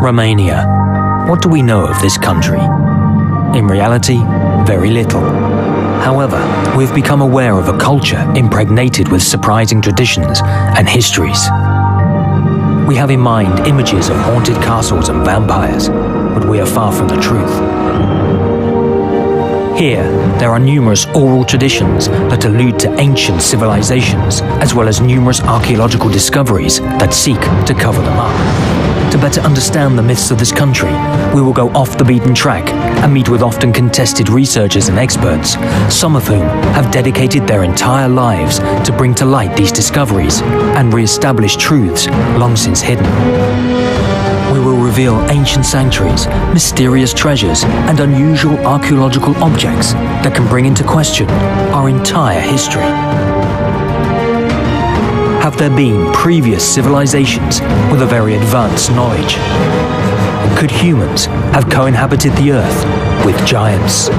Romania. What do we know of this country? In reality, very little. However, we've become aware of a culture impregnated with surprising traditions and histories. We have in mind images of haunted castles and vampires, but we are far from the truth. Here, there are numerous oral traditions that allude to ancient civilizations, as well as numerous archaeological discoveries that seek to cover them up. To better understand the myths of this country, we will go off the beaten track and meet with often contested researchers and experts, some of whom have dedicated their entire lives to bring to light these discoveries and re-establish truths long since hidden. We will reveal ancient sanctuaries, mysterious treasures, and unusual archaeological objects that can bring into question our entire history. Have there been previous civilizations with a very advanced knowledge? Could humans have co-inhabited the Earth with giants?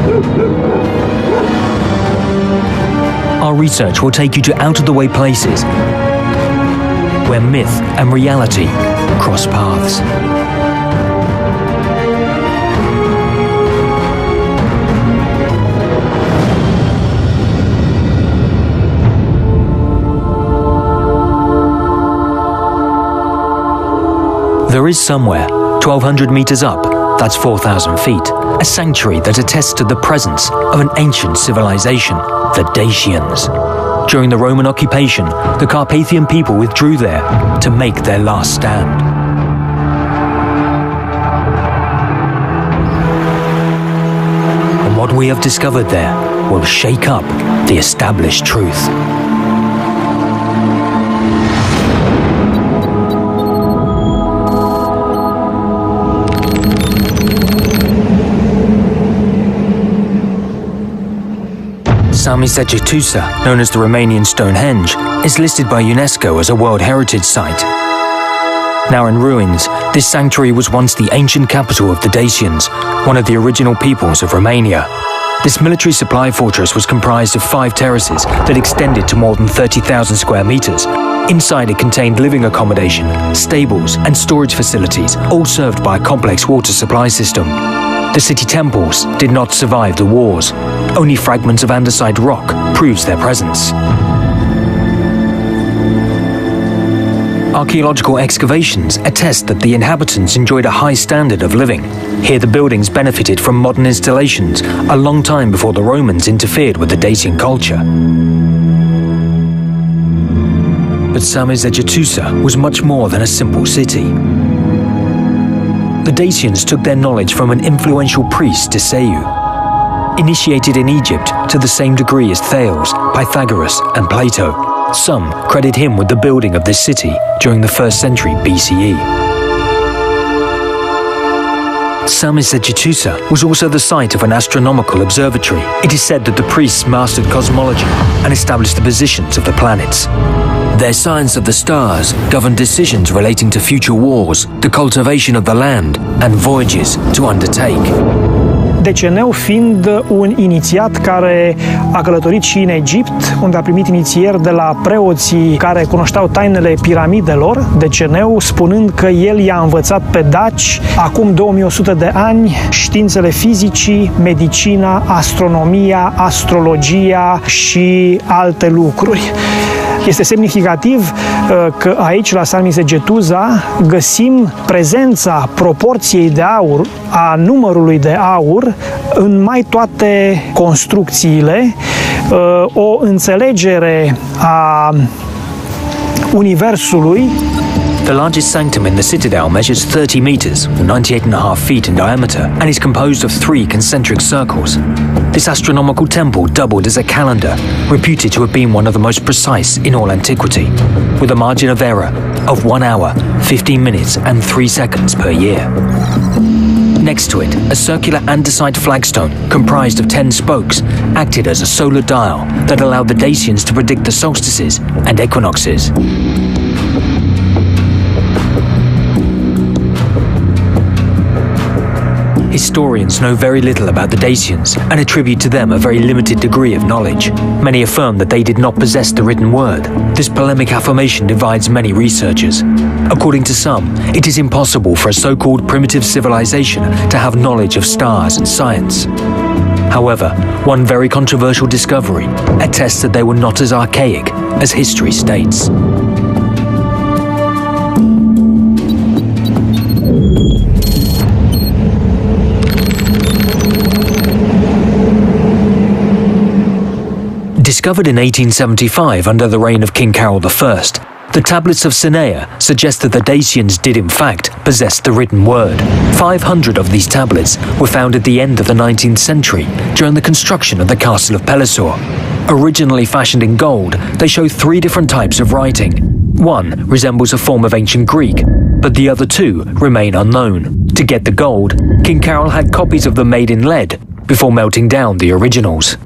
Our research will take you to out-of-the-way places where myth and reality cross paths. There is somewhere, 1,200 meters up, that's 4,000 feet, a sanctuary that attests to the presence of an ancient civilization, the Dacians. During the Roman occupation, the Carpathian people withdrew there to make their last stand. And what we have discovered there will shake up the established truth. Geto-dacilor, known as the Romanian Stonehenge, is listed by UNESCO as a World Heritage Site. Now in ruins, this sanctuary was once the ancient capital of the Dacians, one of the original peoples of Romania. This military supply fortress was comprised of 5 terraces that extended to more than 30,000 square meters. Inside it contained living accommodation, stables, and storage facilities, all served by a complex water supply system. The city temples did not survive the wars. Only fragments of andesite rock proves their presence. Archaeological excavations attest that the inhabitants enjoyed a high standard of living. Here the buildings benefited from modern installations a long time before the Romans interfered with the Dacian culture. But Geto-dacilor was much more than a simple city. The Dacians took their knowledge from an influential priest, Ceea. Initiated in Egypt to the same degree as Thales, Pythagoras, and Plato, some credit him with the building of this city during the 1st century BCE. Geto-dacilor was also the site of an astronomical observatory. It is said that the priests mastered cosmology and established the positions of the planets. Their science of the stars governed decisions relating to future wars, the cultivation of the land, and voyages to undertake. Deceneu fiind un inițiat care a călătorit și în Egipt, unde a primit inițieri de la preoții care cunoșteau tainele piramidelor, Deceneu spunând că el i-a învățat pe daci acum 2100 de ani științele fizicii, medicina, astronomia, astrologia și alte lucruri. Este semnificativ că aici, la Geto-dacilor, găsim prezența proporției de aur, a numărului de aur, în mai toate construcțiile, o înțelegere a universului. The largest sanctum in the citadel measures 30 meters, 98.5 feet in diameter, and is composed of 3 concentric circles. This astronomical temple doubled as a calendar, reputed to have been one of the most precise in all antiquity, with a margin of error of 1 hour, 15 minutes, and 3 seconds per year. Next to it, a circular andesite flagstone comprised of 10 spokes acted as a solar dial that allowed the Dacians to predict the solstices and equinoxes. historians know very little about the Dacians and attribute to them a very limited degree of knowledge. Many affirm that they did not possess the written word. This polemic affirmation divides many researchers. According to some, it is impossible for a so-called primitive civilization to have knowledge of stars and science. However, one very controversial discovery attests that they were not as archaic as history states. Discovered in 1875 under the reign of King Carol I, the tablets of Cinea suggest that the Dacians did in fact possess the written word. 500 of these tablets were found at the end of the 19th century during the construction of the castle of Pelisor. Originally fashioned in gold, they show three different types of writing. One resembles a form of ancient Greek, but the other two remain unknown. To get the gold, King Carol had copies of them made in lead before melting down the originals.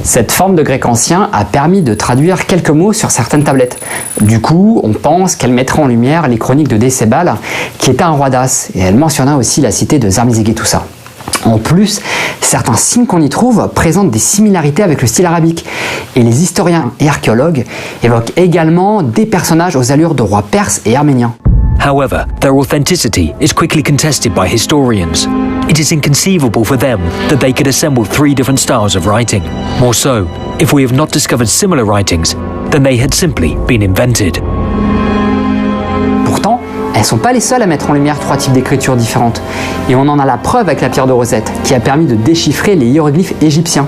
Cette forme de grec ancien a permis de traduire quelques mots sur certaines tablettes. Du coup, on pense qu'elle mettra en lumière les chroniques de Décébal, qui était un roi d'As, et elle mentionna aussi la cité de Zarmizegetusa. En plus, certains signes qu'on y trouve présentent des similarités avec le style arabique, et les historiens et archéologues évoquent également des personnages aux allures de rois perses et arméniens. However, their authenticity is quickly contested by historians. It is inconceivable for them that they could assemble three different styles of writing. More so, if we have not discovered similar writings, then they had simply been invented. Pourtant, elles ne sont pas les seules à mettre en lumière trois types d'écritures différentes. Et on en a la preuve avec la pierre de Rosette, qui a permis de déchiffrer les hiéroglyphes égyptiens.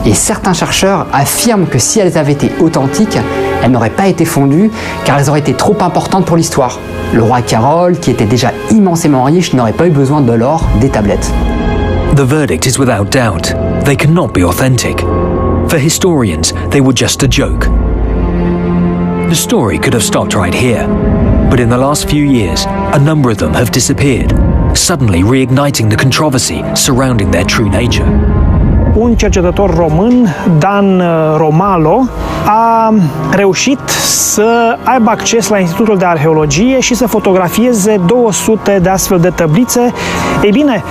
Et certains chercheurs affirment que si elles avaient été authentiques, elles n'auraient pas été fondues car elles auraient été trop importantes pour l'histoire. Le roi Carol, qui était déjà immensément riche, n'aurait pas eu besoin de l'or des tablettes. The verdict is without doubt. They cannot be authentic. For historians, they were just a joke. The story could have stopped right here, but in the last few years, a number of them have disappeared, suddenly reigniting the controversy surrounding their true nature. Un cercetător român, Dan Romalo, a reușit să aibă acces la Institutul de Arheologie și să fotografieze 200 de astfel de tablițe. Ei bine,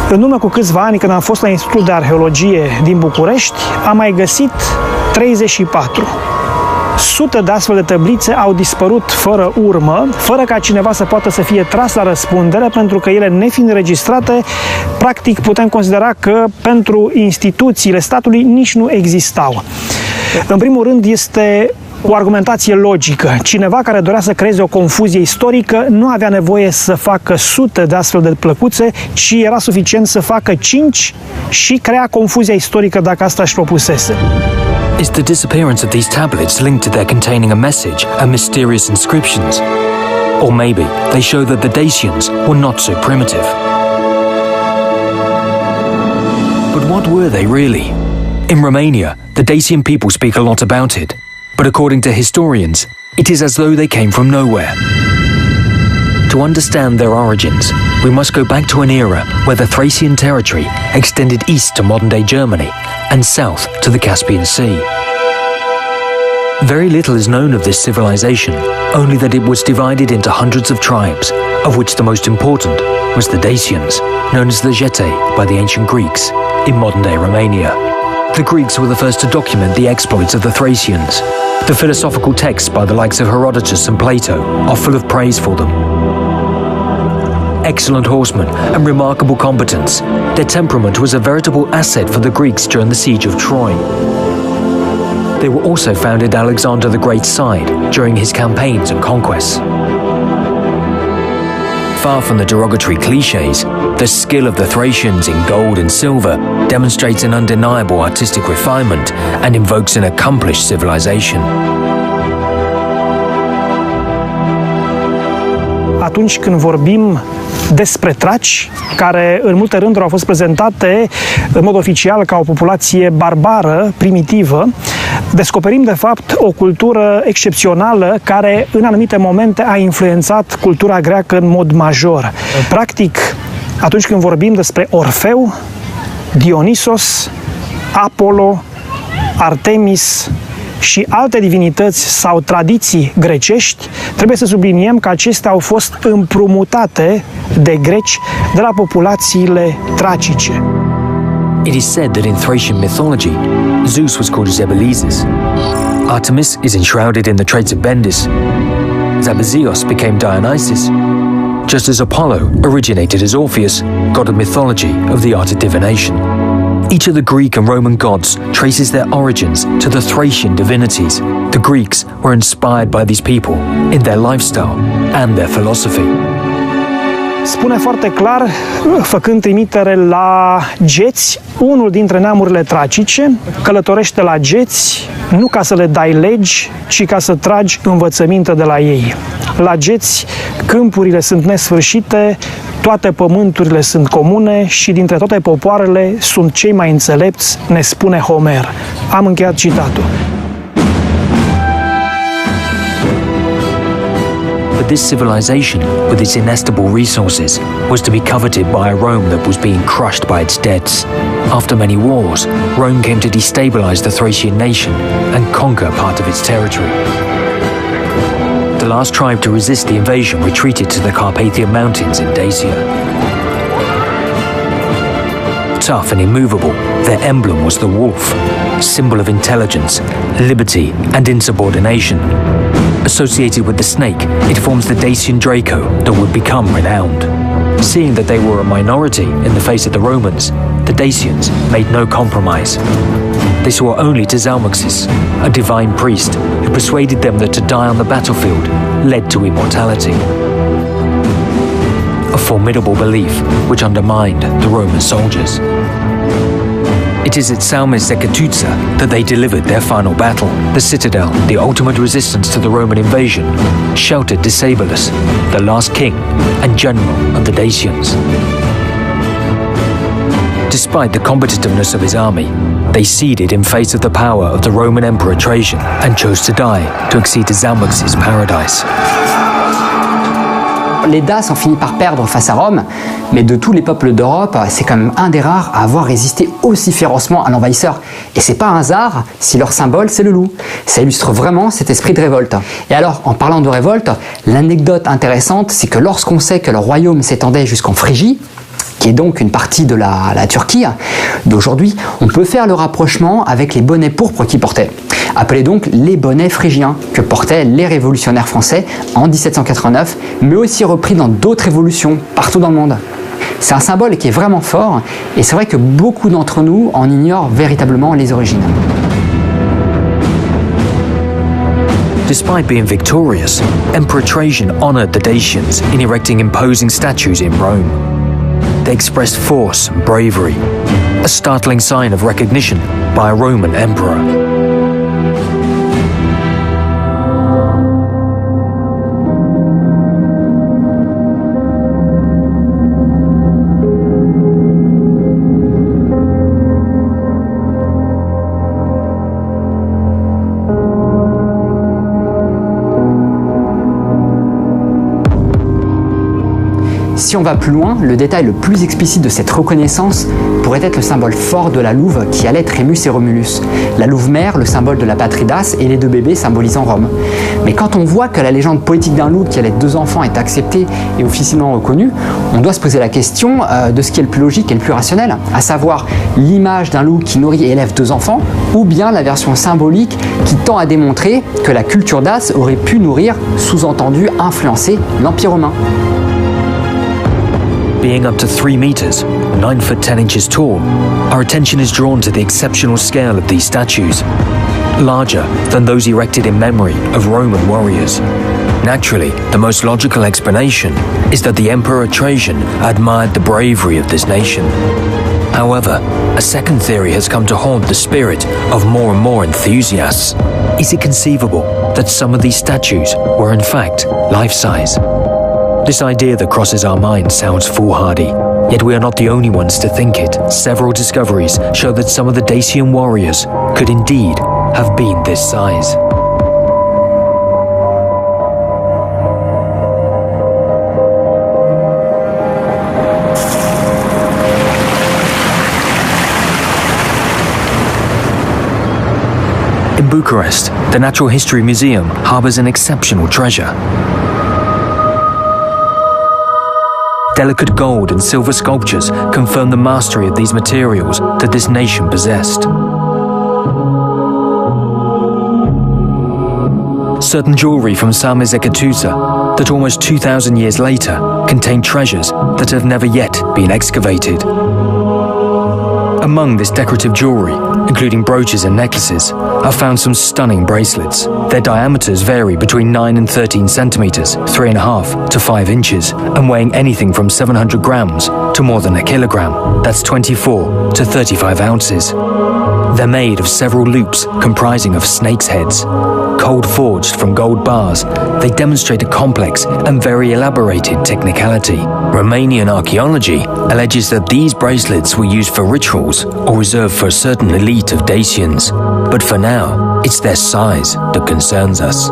în urmă cu câțiva ani, când am fost la Institutul de Arheologie din București, am mai găsit 34. Sute de astfel de tablițe au dispărut fără urmă, fără ca cineva să poată să fie tras la răspundere, pentru că ele, nefiind înregistrate, practic putem considera că pentru instituțiile statului nici nu existau. În primul rând, este o argumentație logică. Cineva care dorea să creeze o confuzie istorică nu avea nevoie să facă sute de astfel de plăcuțe, ci era suficient să facă 5 și crea confuzia istorică dacă asta își propusese. Is the disappearance of these tablets linked to their containing a message and mysterious inscriptions? Or maybe they show that the Dacians were not so primitive? But what were they really? In Romania, the Dacian people speak a lot about it, but according to historians, it is as though they came from nowhere. To understand their origins, we must go back to an era where the Thracian territory extended east to modern-day Germany and south to the Caspian Sea. Very little is known of this civilization, only that it was divided into hundreds of tribes, of which the most important was the Dacians, known as the Getae by the ancient Greeks, in modern-day Romania. The Greeks were the first to document the exploits of the Thracians. The philosophical texts by the likes of Herodotus and Plato are full of praise for them. Excellent horsemen and remarkable competence, their temperament was a veritable asset for the Greeks during the siege of Troy. They were also found at Alexander the Great's side during his campaigns and conquests. Far from the derogatory cliches, the skill of the Thracians in gold and silver demonstrates an undeniable artistic refinement and invokes an accomplished civilization. Atunci când vorbim despre traci, care în multe rânduri au fost prezentate în mod oficial ca o populație barbară, primitivă, descoperim de fapt o cultură excepțională care în anumite momente a influențat cultura greacă în mod major. Practic, atunci când vorbim despre Orfeu, Dionisos, Apollo, Artemis și alte divinități sau tradiții grecești, trebuie să subliniem că acestea au fost împrumutate de greci de la populațiile tracice. It is said that in Thracian mythology, Zeus was called Zebelizes. Artemis is enshrouded in the traits of Bendis. Zabazios became Dionysus, just as Apollo originated as Orpheus, god of mythology of the art of divination. Each of the Greek and Roman gods traces their origins to the Thracian divinities. The Greeks were inspired by these people in their lifestyle and their philosophy. Spune foarte clar, făcând trimitere la geți, unul dintre neamurile tracice călătorește la geți nu ca să le dai legi, ci ca să tragi învățăminte de la ei. La geți, câmpurile sunt nesfârșite, toate pământurile sunt comune și dintre toate popoarele sunt cei mai înțelepți, ne spune Homer. Am încheiat citatul. But this civilization, with its inestimable resources, was to be coveted by a Rome that was being crushed by its debts. After many wars, Rome came to destabilize the Thracian nation and conquer part of its territory. The last tribe to resist the invasion retreated to the Carpathian Mountains in Dacia. Tough and immovable, their emblem was the wolf, symbol of intelligence, liberty, and insubordination. Associated with the snake, it forms the Dacian Draco that would become renowned. Seeing that they were a minority in the face of the Romans, the Dacians made no compromise. They swore only to Zalmoxis, a divine priest who persuaded them that to die on the battlefield led to immortality. A formidable belief which undermined the Roman soldiers. It is at Salmis Secatuzza that they delivered their final battle. The citadel, the ultimate resistance to the Roman invasion, sheltered Decebalus, the last king and general of the Dacians. Despite the competitiveness of his army, they ceded in face of the power of the Roman Emperor Trajan and chose to die to accede to Zalmoxis' paradise. Les Daces ont fini par perdre face à Rome, mais de tous les peuples d'Europe, c'est quand même un des rares à avoir résisté aussi férocement à l'envahisseur. Et c'est pas un hasard si leur symbole c'est le loup. Ça illustre vraiment cet esprit de révolte. Et alors, en parlant de révolte, l'anecdote intéressante, c'est que lorsqu'on sait que le royaume s'étendait jusqu'en Phrygie, qui est donc une partie de la Turquie d'aujourd'hui, on peut faire le rapprochement avec les bonnets pourpres qu'ils portaient. Appelés donc les bonnets phrygiens que portaient les révolutionnaires français en 1789, mais aussi repris dans d'autres révolutions partout dans le monde. C'est un symbole qui est vraiment fort et c'est vrai que beaucoup d'entre nous en ignorent véritablement les origines. Despite being victorious, Emperor Trajan honored the Dacians in erecting imposing statues in Rome. They expressed force and bravery, a startling sign of recognition by a Roman emperor. Si on va plus loin, le détail le plus explicite de cette reconnaissance pourrait être le symbole fort de la louve qui allait être Rémus et Romulus. La louve mère, le symbole de la patrie dace, et les deux bébés symbolisant Rome. Mais quand on voit que la légende poétique d'un loup qui allait 2 enfants est acceptée et officiellement reconnue, on doit se poser la question de ce qui est le plus logique et le plus rationnel, à savoir l'image d'un loup qui nourrit et élève 2 enfants, ou bien la version symbolique qui tend à démontrer que la culture dace aurait pu nourrir, sous-entendu influencer, l'Empire romain. Being up to 3 meters, 9 foot 10 inches tall, our attention is drawn to the exceptional scale of these statues, larger than those erected in memory of Roman warriors. Naturally, the most logical explanation is that the Emperor Trajan admired the bravery of this nation. However, a second theory has come to haunt the spirit of more and more enthusiasts. Is it conceivable that some of these statues were in fact life-size? This idea that crosses our minds sounds foolhardy, yet we are not the only ones to think it. Several discoveries show that some of the Dacian warriors could indeed have been this size. Bucharest, the Natural History Museum harbours an exceptional treasure. Delicate gold and silver sculptures confirm the mastery of these materials that this nation possessed. Certain jewellery from Samizekatusa that almost 2,000 years later contain treasures that have never yet been excavated. Among this decorative jewellery, including brooches and necklaces, are found some stunning bracelets. Their diameters vary between 9 and 13 centimetres, 3.5 to 5 inches, and weighing anything from 700 grams to more than a kilogram, that's 24 to 35 ounces. They're made of several loops comprising of snakes' heads. Cold forged from gold bars, they demonstrate a complex and very elaborated technicality. Romanian archaeology alleges that these bracelets were used for rituals or reserved for a certain elite of Dacians. But for now, it's their size that concerns us.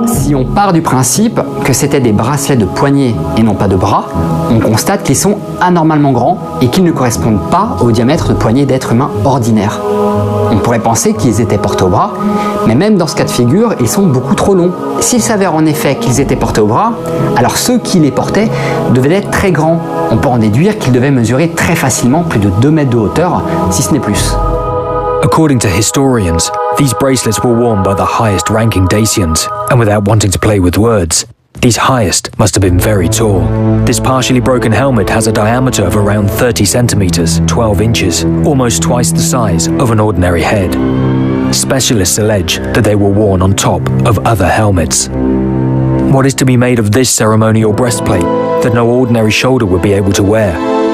Si on part du principe que c'était des bracelets de poignets et non pas de bras, on constate qu'ils sont anormalement grands et qu'ils ne correspondent pas au diamètre de poignets d'êtres humains ordinaires. On pourrait penser qu'ils étaient portés au bras, mais même dans ce cas de figure, ils sont beaucoup trop longs. S'il s'avère en effet qu'ils étaient portés au bras, alors ceux qui les portaient devaient être très grands. On peut en déduire qu'ils devaient mesurer très facilement plus de 2 mètres de hauteur, si ce n'est plus. According to historians, these bracelets were worn by the highest-ranking Dacians, and without wanting to play with words, these highest must have been very tall. This partially broken helmet has a diameter of around 30 centimeters, 12 inches, almost twice the size of an ordinary head. Specialists allege that they were worn on top of other helmets. What is to be made of this ceremonial breastplate that no ordinary shoulder would be able to wear,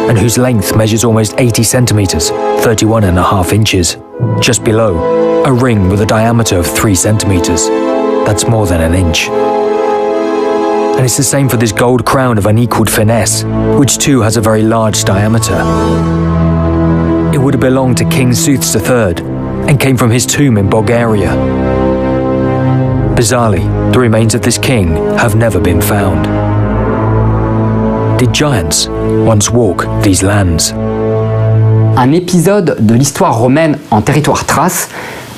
and whose length measures almost 80 centimeters, 31.5 inches? Just below, a ring with a diameter of 3 centimeters. That's more than an inch. And it's the same for this gold crown of unequaled finesse, which too has a very large diameter. It would have belonged to King Sooths III, and came from his tomb in Bulgaria. Bizarrely, the remains of this king have never been found. Did giants once walk these lands? Un épisode de l'histoire romaine en territoire thrace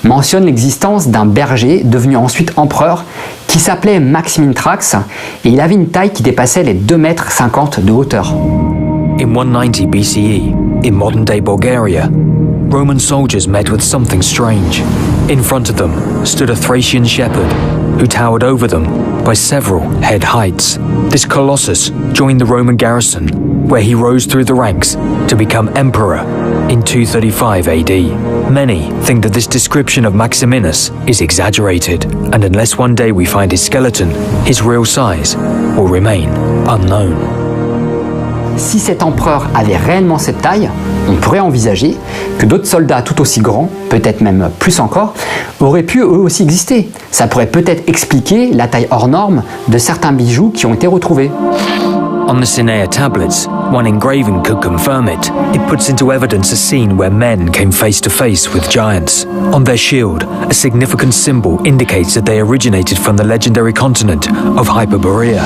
mentionne l'existence d'un berger devenu ensuite empereur qui s'appelait Maximintrax et il avait une taille qui dépassait les 2,50 mètres de hauteur. In 190 BCE, in modern-day Bulgaria, Roman soldiers met with something strange. In front of them stood a Thracian shepherd who towered over them by several head heights. This colossus joined the Roman garrison, where he rose through the ranks to become emperor in 235 AD. Many think that this description of Maximinus is exaggerated, and unless one day we find his skeleton, his real size will remain unknown. Si cet empereur avait réellement cette taille, on pourrait envisager que d'autres soldats tout aussi grands, peut-être même plus encore, auraient pu eux aussi exister. Ça pourrait peut-être expliquer la taille hors norme de certains bijoux qui ont été retrouvés. On the Sinai tablets, one engraving could confirm it. It puts into evidence a scene where men came face to face with giants. On their shield, a significant symbol indicates that they originated from the legendary continent of Hyperborea.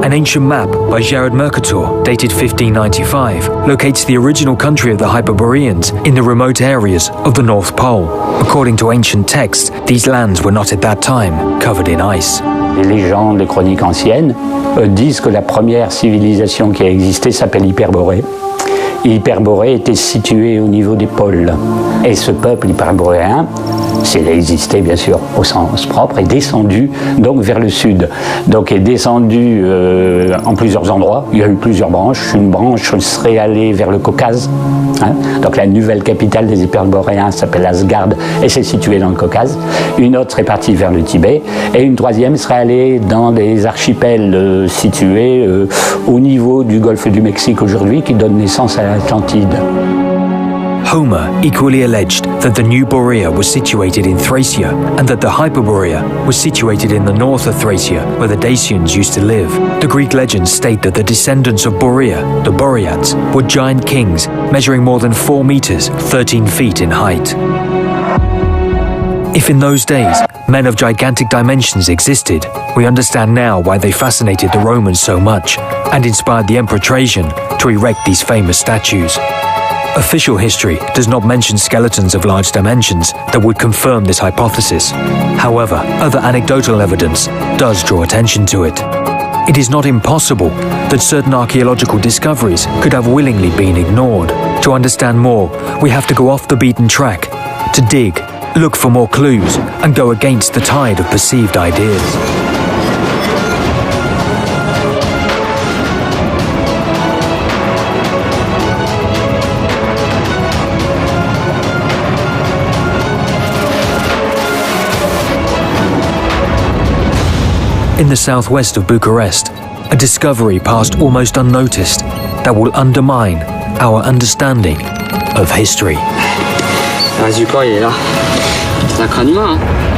An ancient map by Jared Mercator, dated 1595, locates the original country of the Hyperboreans in the remote areas of the North Pole. According to ancient texts, these lands were not at that time covered in ice. Les légendes, les chroniques anciennes disent que la première civilisation qui a existé s'appelle Hyperborée. Hyperborée était située au niveau des pôles. Et ce peuple hyperboréen, s'il a existé bien sûr au sens propre, est descendu donc vers le sud. Donc est descendu en plusieurs endroits. Il y a eu plusieurs branches. Une branche serait allée vers le Caucase. Donc la nouvelle capitale des Hyperboréens s'appelle Asgard et c'est situé dans le Caucase. Une autre serait partie vers le Tibet. Et une troisième serait allée dans des archipels situés au niveau du golfe du Mexique aujourd'hui qui donne naissance à l'Atlantide. Homer equally alleged that the New Borea was situated in Thracia and that the Hyperborea was situated in the north of Thracia, where the Dacians used to live. The Greek legends state that the descendants of Borea, the Boreads, were giant kings measuring more than 4 meters, 13 feet in height. If in those days men of gigantic dimensions existed, we understand now why they fascinated the Romans so much and inspired the Emperor Trajan to erect these famous statues. Official history does not mention skeletons of large dimensions that would confirm this hypothesis. However, other anecdotal evidence does draw attention to it. It is not impossible that certain archaeological discoveries could have willingly been ignored. To understand more, we have to go off the beaten track, to dig, look for more clues, and go against the tide of perceived ideas. In the southwest of Bucharest, a discovery passed almost unnoticed that will undermine our understanding of history. Le résultat il est là. Ça craint de main, hein.